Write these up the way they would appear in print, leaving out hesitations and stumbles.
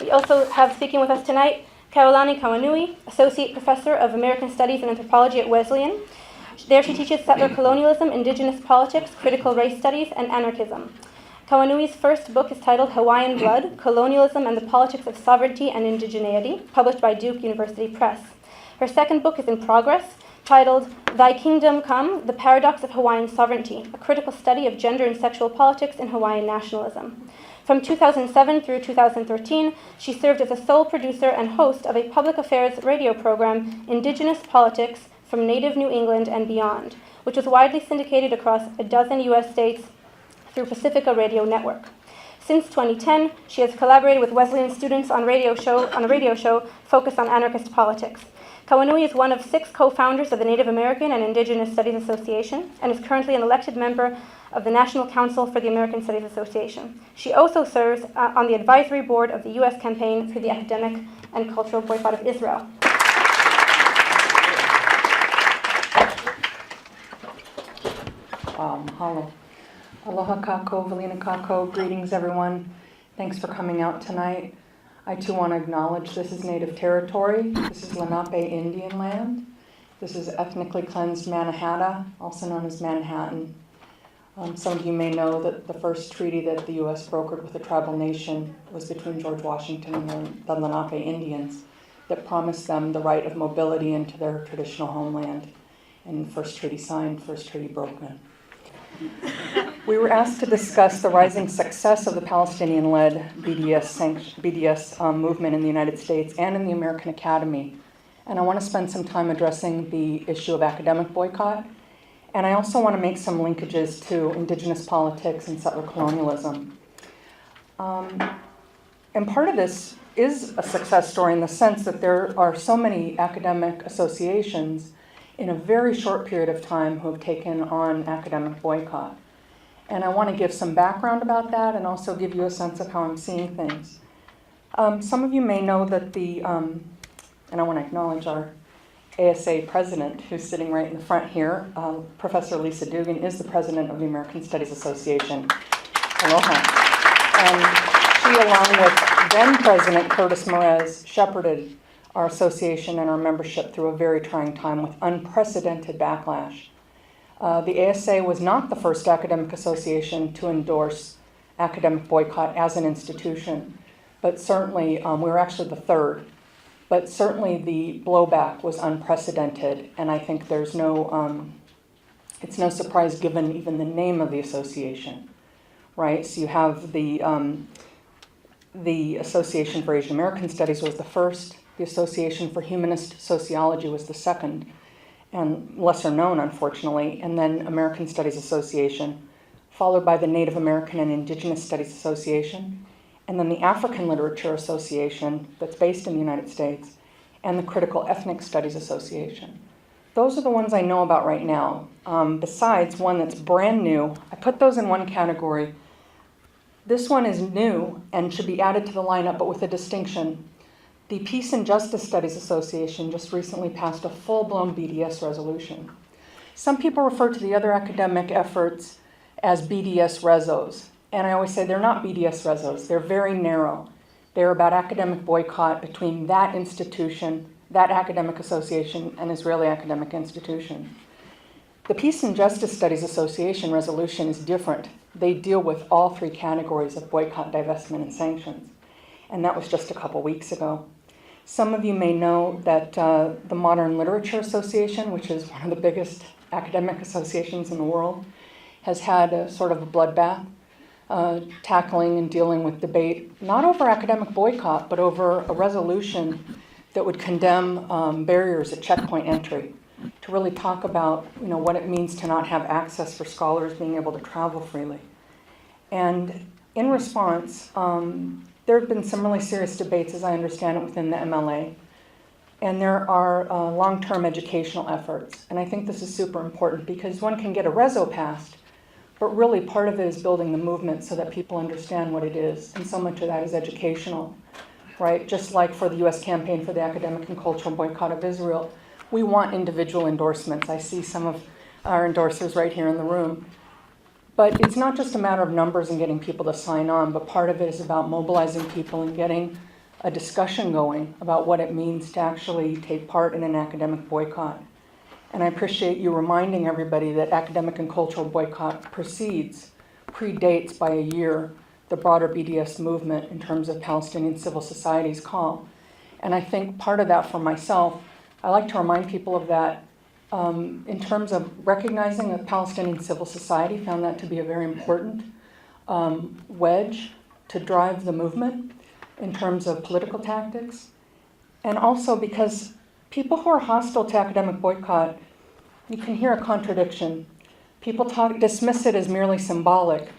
We also have speaking with us tonight Kehaulani Kauanui, Associate Professor of American Studies and Anthropology at Wesleyan. There she teaches settler colonialism, indigenous politics, critical race studies, and anarchism. Kauanui's first book is titled Hawaiian Blood, Colonialism and the Politics of Sovereignty and Indigeneity, published by Duke University Press. Her second book is in progress, titled Thy Kingdom Come, The Paradox of Hawaiian Sovereignty, a critical study of gender and sexual politics in Hawaiian nationalism. From 2007 through 2013, she served as a sole producer and host of a public affairs radio program, Indigenous Politics, from Native New England and Beyond, which was widely syndicated across a dozen U.S. states through Pacifica Radio Network. Since 2010, she has collaborated with Wesleyan students on a radio show focused on anarchist politics. Kauanui is one of 6 co-founders of the Native American and Indigenous Studies Association and is currently an elected member of the National Council for the American Studies Association. She also serves on the advisory board of the U.S. campaign for the academic and cultural boycott of Israel. Mahalo. Aloha kako, valina kako, greetings everyone. Thanks for coming out tonight. I too want to acknowledge this is Native territory. This is Lenape Indian land. This is ethnically cleansed Mannahatta, also known as Manhattan. Some of you may know that the first treaty that the U.S. brokered with a tribal nation was between George Washington and the Lenape Indians that promised them the right of mobility into their traditional homeland. And first treaty signed, first treaty broken. We were asked to discuss the rising success of the Palestinian-led BDS movement in the United States and in the American Academy. And I want to spend some time addressing the issue of academic boycott. And I also want to make some linkages to indigenous politics and settler colonialism. And part of this is a success story in the sense that there are so many academic associations in a very short period of time who have taken on academic boycott. And I want to give some background about that and also give you a sense of how I'm seeing things. Some of you may know that and I want to acknowledge our ASA president, who's sitting right in the front here, Professor Lisa Dugan, is the president of the American Studies Association. Aloha. And she, along with then President Curtis Merez, shepherded our association and our membership through a very trying time with unprecedented backlash. The ASA was not the first academic association to endorse academic boycott as an institution, but certainly we were actually the third. But certainly the blowback was unprecedented, and I think there's it's no surprise given even the name of the association, right? So you have the Association for Asian American Studies was the first. The Association for Humanist Sociology was the second, and lesser known, unfortunately, and then American Studies Association, followed by the Native American and Indigenous Studies Association, and then the African Literature Association that's based in the United States, and the Critical Ethnic Studies Association. Those are the ones I know about right now. Besides one that's brand new, I put those in one category. This one is new and should be added to the lineup, but with a distinction. The Peace and Justice Studies Association just recently passed a full-blown BDS resolution. Some people refer to the other academic efforts as BDS rezos, and I always say they're not BDS rezos. They're very narrow. They're about academic boycott between that institution, that academic association, and Israeli academic institution. The Peace and Justice Studies Association resolution is different. They deal with all 3 categories of boycott, divestment, and sanctions, and that was just a couple weeks ago. Some of you may know that the Modern Literature Association, which is one of the biggest academic associations in the world, has had a sort of a bloodbath, tackling and dealing with debate, not over academic boycott, but over a resolution that would condemn barriers at checkpoint entry, to really talk about what it means to not have access for scholars being able to travel freely. And in response, there have been some really serious debates, as I understand it, within the MLA. And there are long-term educational efforts. And I think this is super important because one can get a reso passed, but really part of it is building the movement so that people understand what it is. And so much of that is educational, right? Just like for the U.S. campaign for the academic and cultural boycott of Israel, we want individual endorsements. I see some of our endorsers right here in the room. But it's not just a matter of numbers and getting people to sign on, but part of it is about mobilizing people and getting a discussion going about what it means to actually take part in an academic boycott. And I appreciate you reminding everybody that academic and cultural boycott predates by a year the broader BDS movement in terms of Palestinian civil society's call. And I think part of that for myself, I like to remind people of that in terms of recognizing that Palestinian civil society found that to be a very important wedge to drive the movement in terms of political tactics. And also because people who are hostile to academic boycott, you can hear a contradiction. People dismiss it as merely symbolic,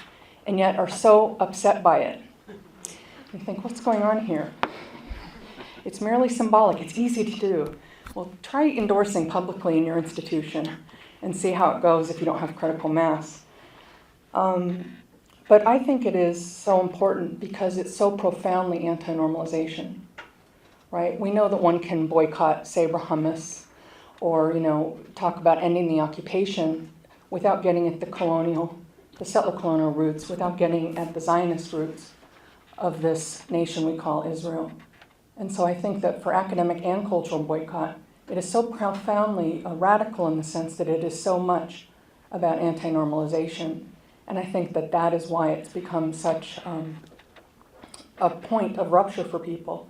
and yet are so upset by it. You think, what's going on here? It's merely symbolic. It's easy to do. Well, try endorsing publicly in your institution and see how it goes if you don't have critical mass. But I think it is so important because it's so profoundly anti-normalization, right? We know that one can boycott Sabra hummus or, talk about ending the occupation without getting at the settler colonial roots, without getting at the Zionist roots of this nation we call Israel. And so I think that for academic and cultural boycott, it is so profoundly radical in the sense that it is so much about anti-normalization. And I think that that is why it's become such a point of rupture for people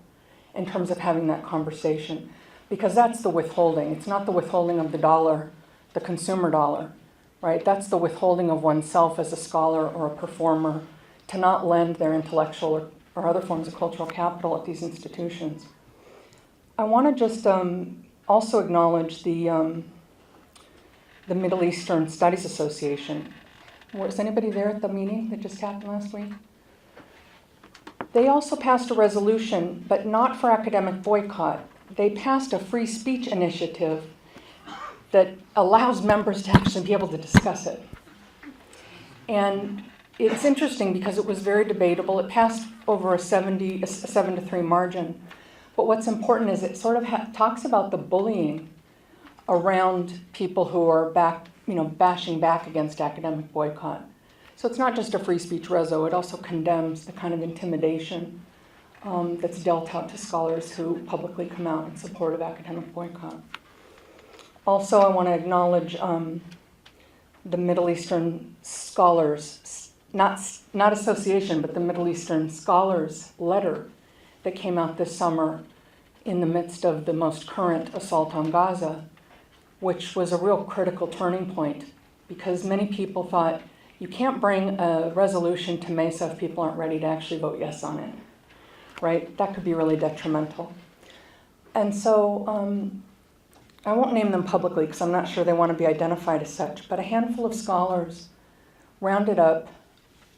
in terms of having that conversation. Because that's the withholding. It's not the withholding of the dollar, the consumer dollar, right? That's the withholding of oneself as a scholar or a performer to not lend their intellectual or other forms of cultural capital at these institutions. I want to just also acknowledge the Middle Eastern Studies Association. Was anybody there at the meeting that just happened last week? They also passed a resolution, but not for academic boycott. They passed a free speech initiative that allows members to actually be able to discuss it. And it's interesting because it was very debatable. It passed over a 7-3 margin. But what's important is it sort of talks about the bullying around people who are bashing back against academic boycott. So it's not just a free speech reso, it also condemns the kind of intimidation that's dealt out to scholars who publicly come out in support of academic boycott. Also, I want to acknowledge the Middle Eastern Scholars, not association, but the Middle Eastern Scholars letter that came out this summer in the midst of the most current assault on Gaza, which was a real critical turning point because many people thought you can't bring a resolution to Mesa if people aren't ready to actually vote yes on it, right? That could be really detrimental. And so I won't name them publicly because I'm not sure they want to be identified as such, but a handful of scholars rounded up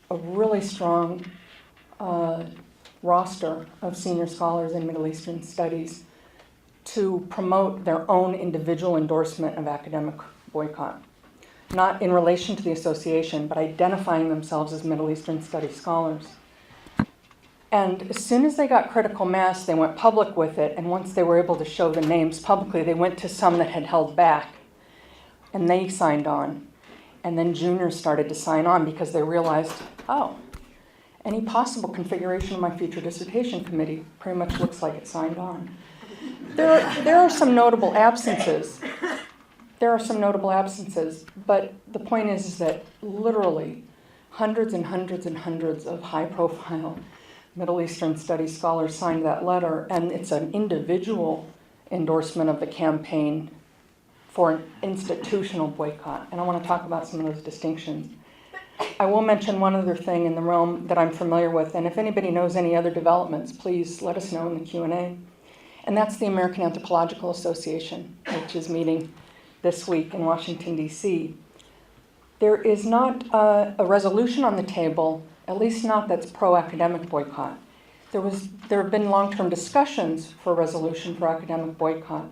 a really strong roster of senior scholars in Middle Eastern studies to promote their own individual endorsement of academic boycott, not in relation to the association, but identifying themselves as Middle Eastern studies scholars. And as soon as they got critical mass, they went public with it, and once they were able to show the names publicly, they went to some that had held back, and they signed on. And then juniors started to sign on because they realized, oh, any possible configuration of my future dissertation committee pretty much looks like it signed on. There are some notable absences. But the point is that literally hundreds and hundreds and hundreds of high-profile Middle Eastern studies scholars signed that letter, and it's an individual endorsement of the campaign for an institutional boycott. And I want to talk about some of those distinctions. I will mention one other thing in the realm that I'm familiar with, and if anybody knows any other developments, please let us know in the Q&A. And that's the American Anthropological Association, which is meeting this week in Washington, D.C. There is not a resolution on the table, at least not that's pro-academic boycott. There have been long-term discussions for a resolution for academic boycott.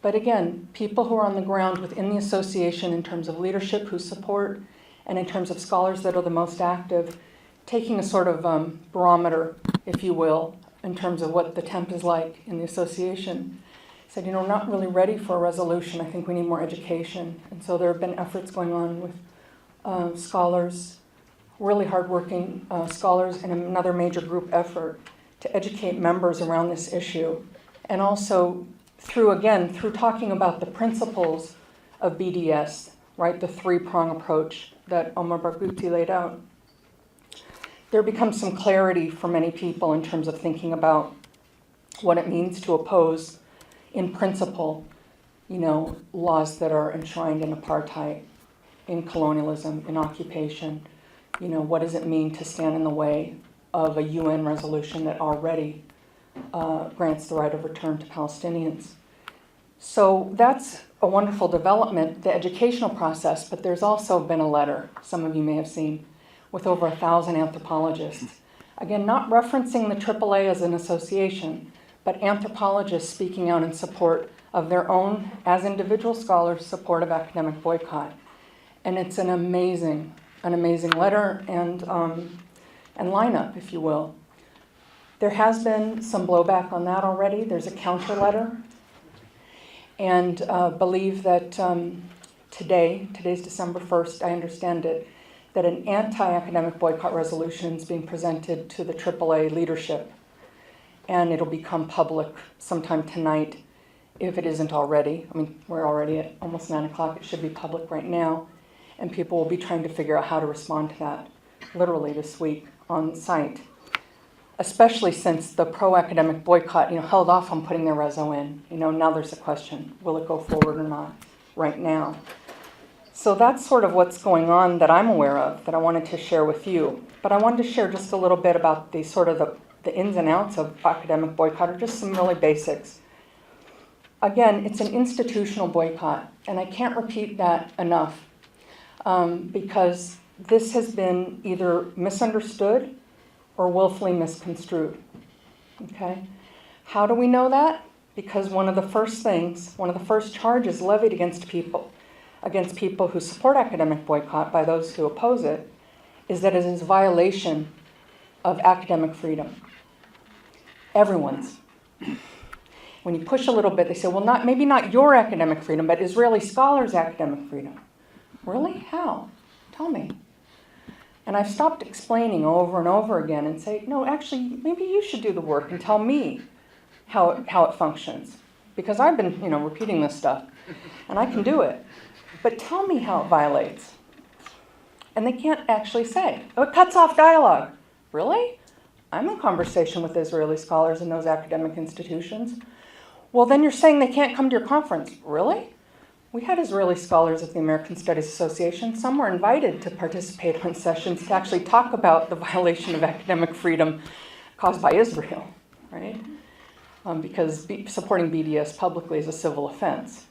But again, people who are on the ground within the association in terms of leadership who support, and in terms of scholars that are the most active, taking a sort of barometer, if you will, in terms of what the temp is like in the association, said, we're not really ready for a resolution. I think we need more education. And so there have been efforts going on with scholars, really hardworking scholars, and another major group effort to educate members around this issue, and also through talking about the principles of BDS, right, the three-prong approach that Omar Barghouti laid out. There becomes some clarity for many people in terms of thinking about what it means to oppose, in principle, laws that are enshrined in apartheid, in colonialism, in occupation. What does it mean to stand in the way of a UN resolution that already grants the right of return to Palestinians? So that's a wonderful development, the educational process, but there's also been a letter, some of you may have seen, with over 1,000 anthropologists. Again, not referencing the AAA as an association, but anthropologists speaking out in support of their own, as individual scholars, support of academic boycott. And it's an amazing letter and lineup, if you will. There has been some blowback on that already. There's a counter letter. And believe that today's December 1st, I understand it, that an anti-academic boycott resolution is being presented to the AAA leadership. And it'll become public sometime tonight, if it isn't already. I mean, we're already at almost 9 o'clock. It should be public right now. And people will be trying to figure out how to respond to that, literally this week on site. Especially since the pro-academic boycott, held off on putting their reso in. Now there's a question, will it go forward or not right now? So that's sort of what's going on that I'm aware of, that I wanted to share with you. But I wanted to share just a little bit about the ins and outs of academic boycott, or just some really basics. Again, it's an institutional boycott, and I can't repeat that enough, because this has been either misunderstood or willfully misconstrued. Okay? How do we know that? Because one of the first charges levied against people who support academic boycott by those who oppose it, is that it is a violation of academic freedom. Everyone's. When you push a little bit, they say, well, maybe not your academic freedom, but Israeli scholars' academic freedom. Really? How? Tell me. And I've stopped explaining over and over again and say, no, actually, maybe you should do the work and tell me how it functions. Because I've been, repeating this stuff, and I can do it. But tell me how it violates. And they can't actually say. Oh, it cuts off dialogue. Really? I'm in conversation with Israeli scholars in those academic institutions. Well, then you're saying they can't come to your conference. Really? We had Israeli scholars at the American Studies Association. Some were invited to participate in sessions to actually talk about the violation of academic freedom caused by Israel, right? Because supporting BDS publicly is a civil offense,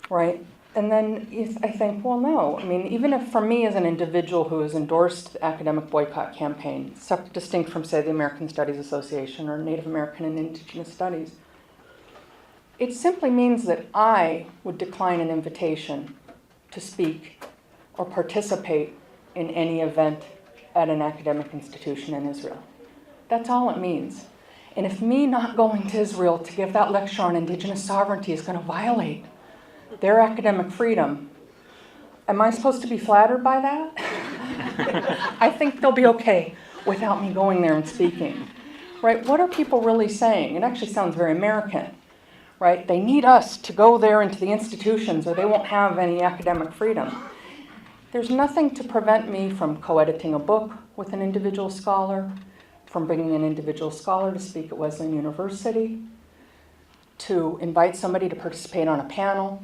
right? And then I think, well, no. I mean, even if for me as an individual who has endorsed the academic boycott campaign, distinct from, say, the American Studies Association or Native American and Indigenous Studies, it simply means that I would decline an invitation to speak or participate in any event at an academic institution in Israel. That's all it means. And if me not going to Israel to give that lecture on indigenous sovereignty is going to violate their academic freedom, am I supposed to be flattered by that? I think they'll be okay without me going there and speaking. Right? What are people really saying? It actually sounds very American. Right? They need us to go there into the institutions or they won't have any academic freedom. There's nothing to prevent me from co-editing a book with an individual scholar, from bringing an individual scholar to speak at Wesleyan University, to invite somebody to participate on a panel,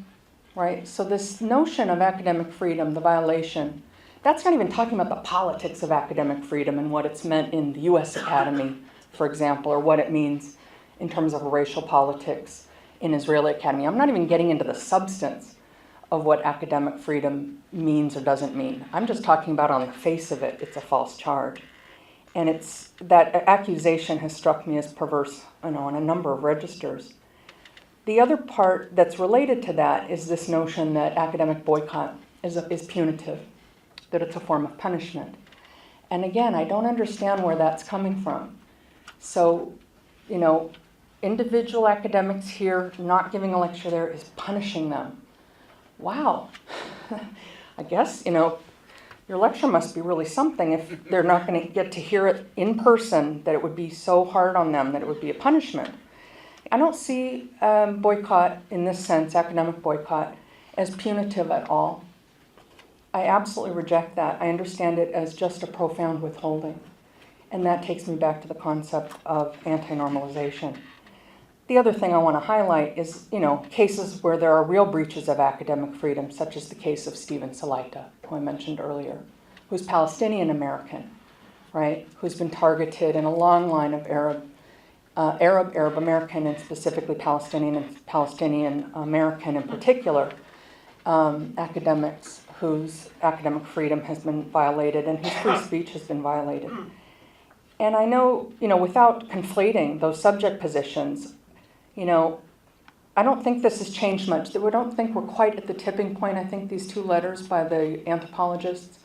right? So this notion of academic freedom, the violation, that's not even talking about the politics of academic freedom and what it's meant in the U.S. Academy, for example, or what it means in terms of racial politics in Israeli Academy. I'm not even getting into the substance of what academic freedom means or doesn't mean. I'm just talking about on the face of it, it's a false charge. And it's that accusation has struck me as perverse, on a number of registers. The other part that's related to that is this notion that academic boycott is punitive, that it's a form of punishment. And again, I don't understand where that's coming from. So, individual academics here not giving a lecture there is punishing them. Wow. I guess, your lecture must be really something if they're not going to get to hear it in person, that it would be so hard on them, that it would be a punishment. I don't see boycott in this sense, academic boycott, as punitive at all. I absolutely reject that. I understand it as just a profound withholding. And that takes me back to the concept of anti-normalization. The other thing I want to highlight is, cases where there are real breaches of academic freedom, such as the case of Stephen Salaita, who I mentioned earlier, who's Palestinian American, right? Who's been targeted in a long line of Arab American, and specifically Palestinian and Palestinian American in particular, academics whose academic freedom has been violated and whose free speech has been violated. And I know, without conflating those subject positions, I don't think this has changed much. I don't think we're quite at the tipping point. I think these two letters by the anthropologists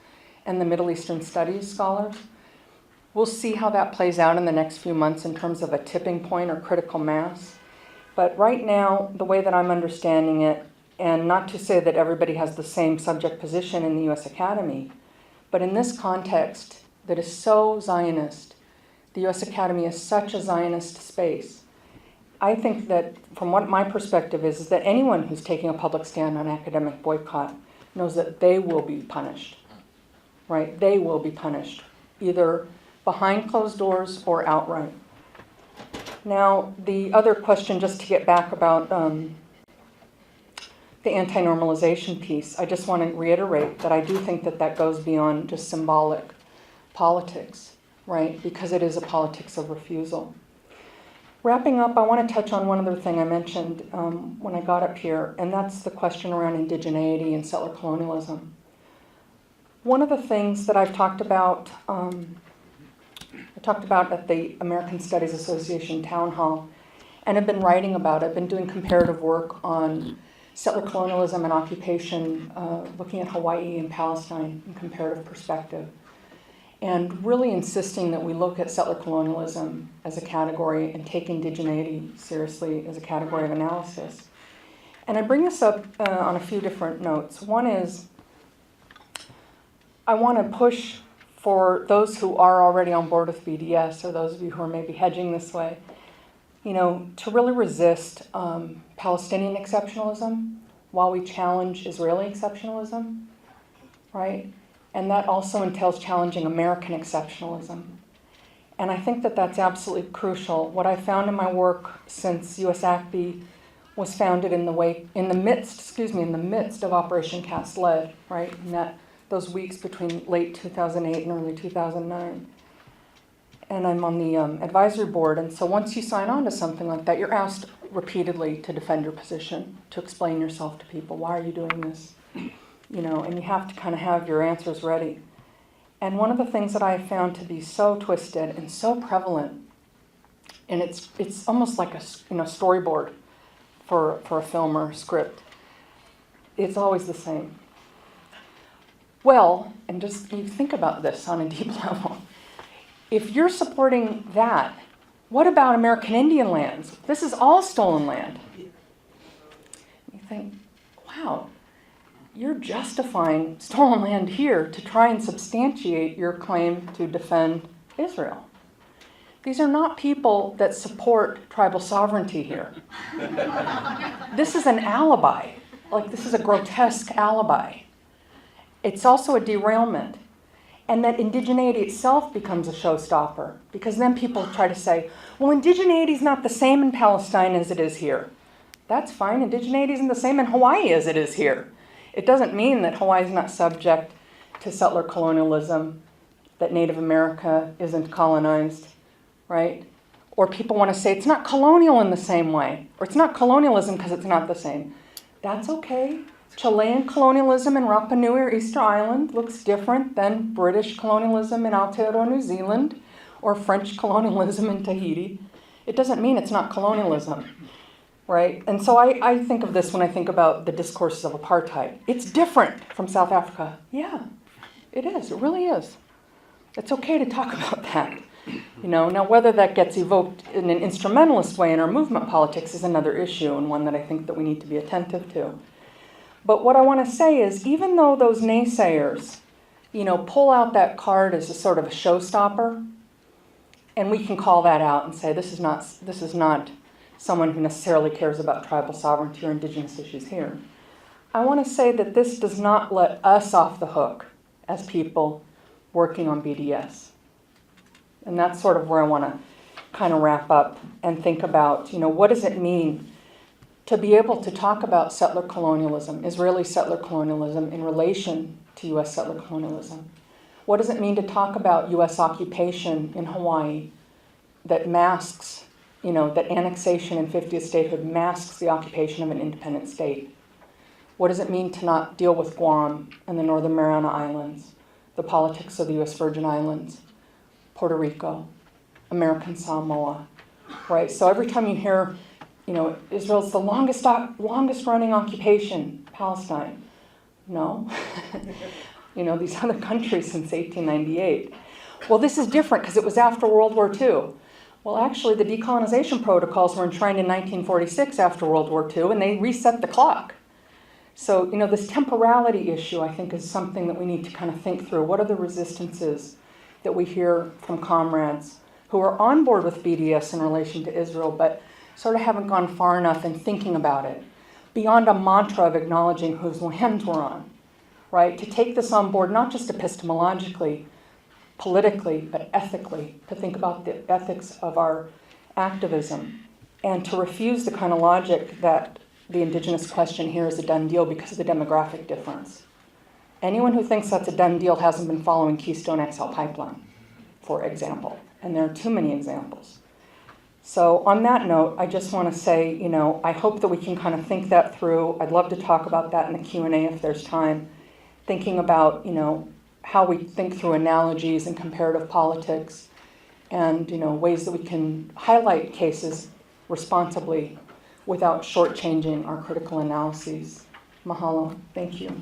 and the Middle Eastern Studies scholars, we'll see how that plays out in the next few months in terms of a tipping point or critical mass. But right now, the way that I'm understanding it, and not to say that everybody has the same subject position in the U.S. Academy, but in this context that is so Zionist, the U.S. Academy is such a Zionist space. I think that, from what my perspective is that anyone who's taking a public stand on academic boycott knows that they will be punished, right? They will be punished, either behind closed doors or outright. Now, the other question, just to get back about the anti-normalization piece, I just want to reiterate that I do think that that goes beyond just symbolic politics, right? Because it is a politics of refusal. Wrapping up, I want to touch on one other thing I mentioned when I got up here, and that's the question around indigeneity and settler colonialism. One of the things that I've talked about, at the American Studies Association Town Hall, and have been writing about it. I've been doing comparative work on settler colonialism and occupation, looking at Hawaii and Palestine in comparative perspective, and really insisting that we look at settler colonialism as a category and take indigeneity seriously as a category of analysis. And I bring this up on a few different notes. One is, I want to push for those who are already on board with BDS, or those of you who are maybe hedging this way, to really resist Palestinian exceptionalism while we challenge Israeli exceptionalism, right? And that also entails challenging American exceptionalism. And I think that that's absolutely crucial. What I found in my work since US ACB was founded in the midst of Operation Cast Lead, right? In those weeks between late 2008 and early 2009. And I'm on the advisory board, and so once you sign on to something like that, you're asked repeatedly to defend your position, to explain yourself to people. Why are you doing this? And you have to kind of have your answers ready. And one of the things that I have found to be so twisted and so prevalent, and it's almost like a storyboard for a film or a script, it's always the same. Well, and just you think about this on a deep level. If you're supporting that, what about American Indian lands? This is all stolen land. You think, wow, you're justifying stolen land here to try and substantiate your claim to defend Israel. These are not people that support tribal sovereignty here. This is an alibi. This is a grotesque alibi. It's also a derailment. And that indigeneity itself becomes a showstopper, because then people try to say, well, indigeneity is not the same in Palestine as it is here. That's fine. Indigeneity isn't the same in Hawaii as it is here. It doesn't mean that Hawaii is not subject to settler colonialism, that Native America isn't colonized, right? Or people want to say it's not colonial in the same way, or it's not colonialism because it's not the same. That's okay. Chilean colonialism in Rapa Nui or Easter Island looks different than British colonialism in Aotearoa, New Zealand, or French colonialism in Tahiti. It doesn't mean it's not colonialism, right? And so I think of this when I think about the discourses of apartheid. It's different from South Africa. Yeah, it is. It really is. It's okay to talk about that. Now whether that gets evoked in an instrumentalist way in our movement politics is another issue, and one that I think that we need to be attentive to. But what I want to say is, even though those naysayers pull out that card as a sort of a showstopper, and we can call that out and say this is not someone who necessarily cares about tribal sovereignty or indigenous issues here. I want to say that this does not let us off the hook as people working on BDS. And that's sort of where I want to kind of wrap up and think about, what does it mean to be able to talk about settler colonialism, Israeli settler colonialism in relation to U.S. settler colonialism? What does it mean to talk about U.S. occupation in Hawaii that masks, that annexation and 50th statehood masks the occupation of an independent state? What does it mean to not deal with Guam and the Northern Mariana Islands, the politics of the U.S. Virgin Islands, Puerto Rico, American Samoa, right? So every time you hear, Israel's the longest running occupation, Palestine. No. These other countries since 1898. Well, this is different because it was after World War II. Well, actually, the Decolonization Protocols were enshrined in 1946 after World War II, and they reset the clock. So, this temporality issue, I think, is something that we need to kind of think through. What are the resistances that we hear from comrades who are on board with BDS in relation to Israel, but sort of haven't gone far enough in thinking about it, beyond a mantra of acknowledging whose lands we're on, right? To take this on board, not just epistemologically, politically, but ethically, to think about the ethics of our activism, and to refuse the kind of logic that the indigenous question here is a done deal because of the demographic difference. Anyone who thinks that's a done deal hasn't been following Keystone XL pipeline, for example. And there are too many examples. So on that note, I just want to say, I hope that we can kind of think that through. I'd love to talk about that in the Q&A if there's time. Thinking about, how we think through analogies and comparative politics and, ways that we can highlight cases responsibly without shortchanging our critical analyses. Mahalo. Thank you.